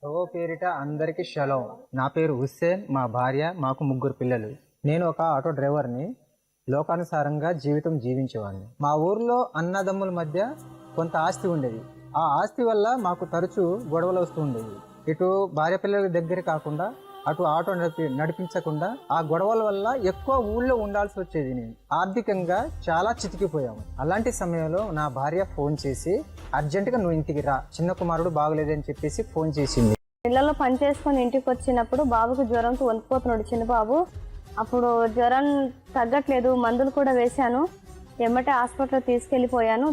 ఓ పేరిట అందరికీ షలోం. నా పేరు హుస్సేన్, మా భార్య, మాకు ముగ్గురు పిల్లలు. నేను ఒక ఆటో డ్రైవర్ని. లోకానుసారంగా జీవితం జీవించేవాడిని. మా ఊర్లో అన్నదమ్ముల మధ్య కొంత ఆస్తి ఉండేది. ఆ ఆస్తి వల్ల మాకు తరచూ గొడవలు వస్తూ ఉండేవి. ఇటు భార్య పిల్లల దగ్గర కాకుండా అటు ఆటో నడిపించకుండా ఆ గొడవల వల్ల ఎక్కువ ఊళ్ళో ఉండాల్సి వచ్చేది. నేను ఆర్థికంగా చాలా చితికిపోయాము. అలాంటి సమయంలో నా భార్య ఫోన్ చేసి అర్జెంటుగా నువ్వు ఇంటికి రా, చిన్న కుమారుడు బాగలేదని చెప్పేసి ఫోన్ చేసింది. ఇళ్లలో పని చేసుకొని ఇంటికి వచ్చినప్పుడు బాబుకు జ్వరంతో వణికిపోతున్నాడు చిన్న బాబు. అప్పుడు జ్వరం తగ్గట్లేదు, మందులు కూడా వేశాను. ఎమ్మటే హాస్పిటల్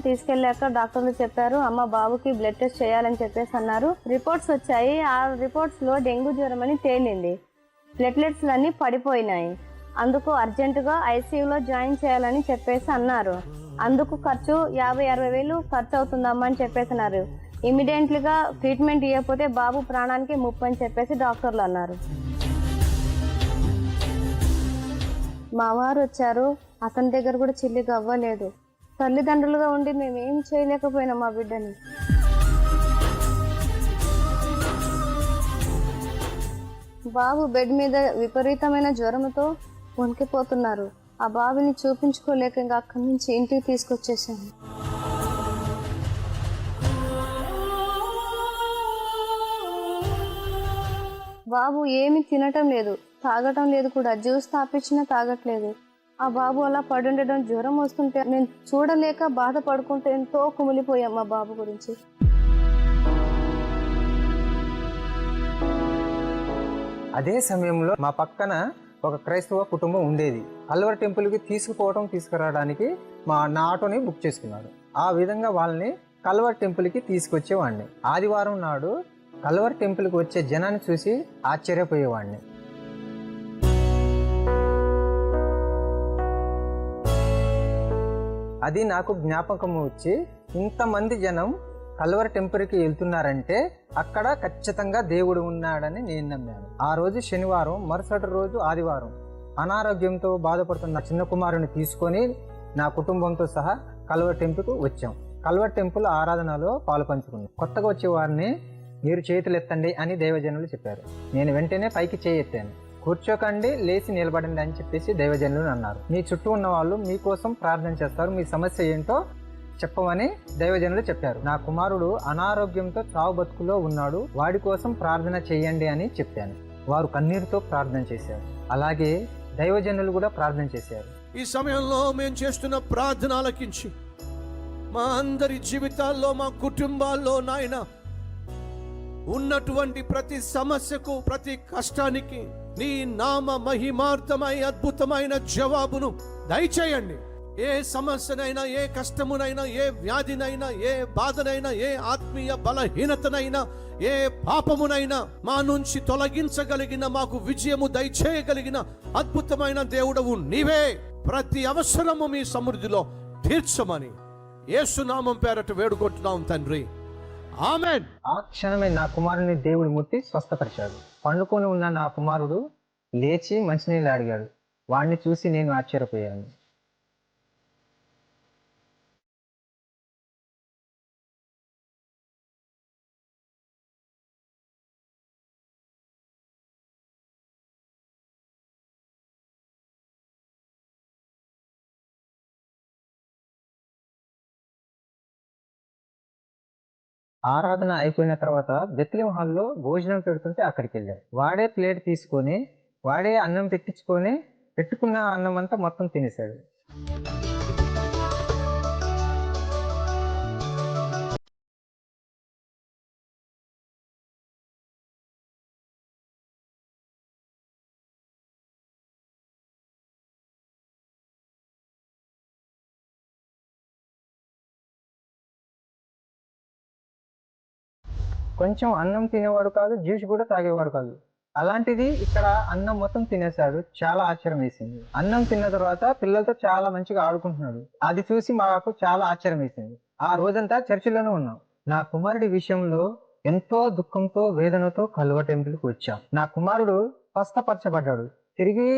తీసుకెళ్ళాక డాక్టర్లు చెప్పారు, అమ్మ బాబుకి బ్లడ్ టెస్ట్ చేయాలని చెప్పేసి అన్నారు. రిపోర్ట్స్ వచ్చాయి. ఆ రిపోర్ట్స్ లో డెంగ్యూ జ్వరం అని తేలింది. ప్లేట్లెట్స్ అన్ని పడిపోయినాయి. అందుకు అర్జెంటుగా ఐసీయూలో జాయిన్ చేయాలని చెప్పేసి అన్నారు. అందుకు ఖర్చు 50-60 వేలు ఖర్చు అవుతుందమ్మా అని చెప్పేసి అన్నారు. ఇమీడియట్లీగా ట్రీట్మెంట్ ఇవ్వకపోతే బాబు ప్రాణానికి ముప్పు అని చెప్పేసి డాక్టర్లు అన్నారు. మా వారు వచ్చారు. అతని దగ్గర కూడా చిల్లిగా అవ్వలేదు. తల్లిదండ్రులుగా ఉండి మేము ఏం చేయలేకపోయినాం మా బిడ్డని. బాబు బెడ్ మీద విపరీతమైన జ్వరంతో వణికిపోతున్నారు. ఆ బాబుని చూపించుకోలేక ఇంకా అక్కడి నుంచి ఇంటికి తీసుకొచ్చేసాను. బాబు ఏమి తినటం లేదు, తాగటం లేదు కూడా. జ్యూస్ తాపించినా తాగట్లేదు. ఆ బాబు అలా పడుండడం, జ్వరం వస్తుంటే నేను చూడలేక బాధపడుకుంటూ ఎంతో కుమిలిపోయాం మా బాబు గురించి. అదే సమయంలో మా పక్కన ఒక క్రైస్తవ కుటుంబం ఉండేది. కల్వరి టెంపుల్కి తీసుకురావడానికి నా ఆటోని బుక్ చేసుకున్నారు. ఆ విధంగా వాళ్ళని కల్వరి టెంపుల్కి తీసుకొచ్చేవాడిని. ఆదివారం నాడు కల్వరి టెంపుల్కి వచ్చే జనాన్ని చూసి ఆశ్చర్యపోయేవాడిని. అది నాకు జ్ఞాపకం వచ్చి, ఇంతమంది జనం కల్వరి టెంపుల్కి వెళ్తున్నారంటే అక్కడ ఖచ్చితంగా దేవుడు ఉన్నాడని నేను నమ్మాను. ఆ రోజు శనివారం, మరుసటి రోజు ఆదివారం. అనారోగ్యంతో బాధపడుతున్న చిన్న కుమారుని తీసుకొని నా కుటుంబంతో సహా కల్వరి టెంపుల్కి వచ్చాం. కల్వరి టెంపుల్ ఆరాధనలో పాలు పంచుకున్నాం. కొత్తగా వచ్చే వారిని మీరు చేతులు ఎత్తండి అని దైవజనులు చెప్పారు. నేను వెంటనే పైకి చేయి ఎత్తాను. కూర్చోకండి, లేచి నిలబడండి అని చెప్పేసి దైవజనులు అన్నారు. మీ చుట్టూ ఉన్న వాళ్ళు మీకోసం ప్రార్థన చేస్తారు, మీ సమస్య ఏంటో చెప్పమని దైవజనులు చెప్పారు. నా కుమారుడు అనారోగ్యంతో చావు బతుకులో ఉన్నాడు, వాడి కోసం ప్రార్థన చేయండి అని చెప్పాను. వారు కన్నీరుతో ప్రార్థన చేశారు. అలాగే దైవజనులు కూడా ప్రార్థన చేశారు. ఈ సమయంలో మేము చేస్తున్న ప్రార్థన ఆలకించి మా అందరి జీవితాల్లో, మా కుటుంబాల్లో నాయన ఉన్నటువంటి ప్రతి సమస్యకు, ప్రతి కష్టానికి నీ నామ మహిమార్థమై అద్భుతమైన జవాబును దయచేయండి. ఏ సమస్యనైనా, ఏ కష్టమునైనా, ఏ వ్యాధినైనా, ఏ బాధనైనా, ఏ ఆత్మీయ బలహీనతనైనా, ఏ పాపమునైనా మా నుంచి తొలగించగలిగిన, మాకు విజయము దయచేయగలిగిన అద్భుతమైన దేవుడవు నీవే. ప్రతి అవసరము మీ సమృద్ధిలో తీర్చమని యేసు నామం పేరట వేడుకుంటున్నాం తండ్రి, ఆమేన్. ఆ క్షణమే నా కుమారుని దేవుడు ముట్టి స్వస్థపరిచాడు. పండుకొని ఉన్న నా కుమారుడు లేచి మంచినీళ్ళు అడిగాడు. వాడిని చూసి నేను ఆశ్చర్యపోయాను. ఆరాధన అయిపోయిన తర్వాత బెత్లెహేము హాల్లో భోజనం పెడుతుంటే అక్కడికి వెళ్ళాడు. వాడే ప్లేట్ తీసుకొని, వాడే అన్నం పెట్టుకున్న అన్నం అంతా మొత్తం తినేశాడు. కొంచెం అన్నం తినేవాడు కాదు, జ్యూస్ కూడా తాగేవాడు కాదు. అలాంటిది ఇక్కడ అన్నం మొత్తం తినేశాడు. చాలా ఆశ్చర్యం వేసింది. అన్నం తిన్న తర్వాత పిల్లలతో చాలా మంచిగా ఆడుకుంటున్నాడు. అది చూసి మాకు చాలా ఆశ్చర్యం వేసింది. ఆ రోజంతా చర్చిలోనే ఉన్నాం. నా కుమారుడి విషయంలో ఎంతో దుఃఖంతో, వేదనతో కల్వరి టెంపుల్కి వచ్చాం. నా కుమారుడు స్వస్థపరచబడ్డాడు. తిరిగి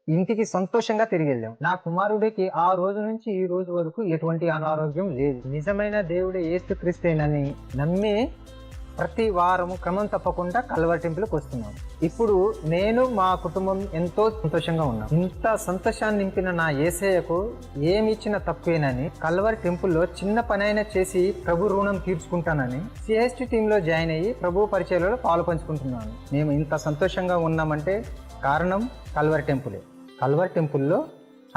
ఇంటికి సంతోషంగా తిరిగి వెళ్ళాం. నా కుమారుడికి ఆ రోజు నుంచి ఈ రోజు వరకు ఎటువంటి అనారోగ్యం లేదు. నిజమైన దేవుడే యేసుక్రీస్తేనని నమ్మి ప్రతి వారము క్రమం తప్పకుండా కల్వరి టెంపుల్కి వస్తున్నాం. ఇప్పుడు నేను మా కుటుంబం ఎంతో సంతోషంగా ఉన్నాం. ఇంత సంతోషాన్ని నింపిన నా యేసయ్యకు ఏమి ఇచ్చిన తప్పేనని కల్వరి టెంపుల్లో చిన్న పనైనా చేసి ప్రభు రుణం తీర్చుకుంటానని సిఎస్టి టీంలో జాయిన్ అయ్యి ప్రభు పరిచయాలలో పాలు పంచుకుంటున్నాను. మేము ఇంత సంతోషంగా ఉన్నామంటే కారణం కల్వరి టెంపులే. కల్వరి టెంపుల్లో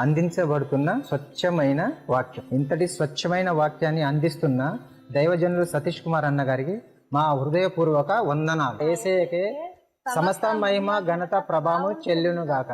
అందించబడుతున్న స్వచ్ఛమైన వాక్యం. ఇంతటి స్వచ్ఛమైన వాక్యాన్ని అందిస్తున్న దైవజనులు సతీష్ కుమార్ అన్న గారికి మా హృదయపూర్వక వందనాలు. యేసయ్యకే సమస్త మహిమ ఘనత ప్రభావం చెల్లును గాక.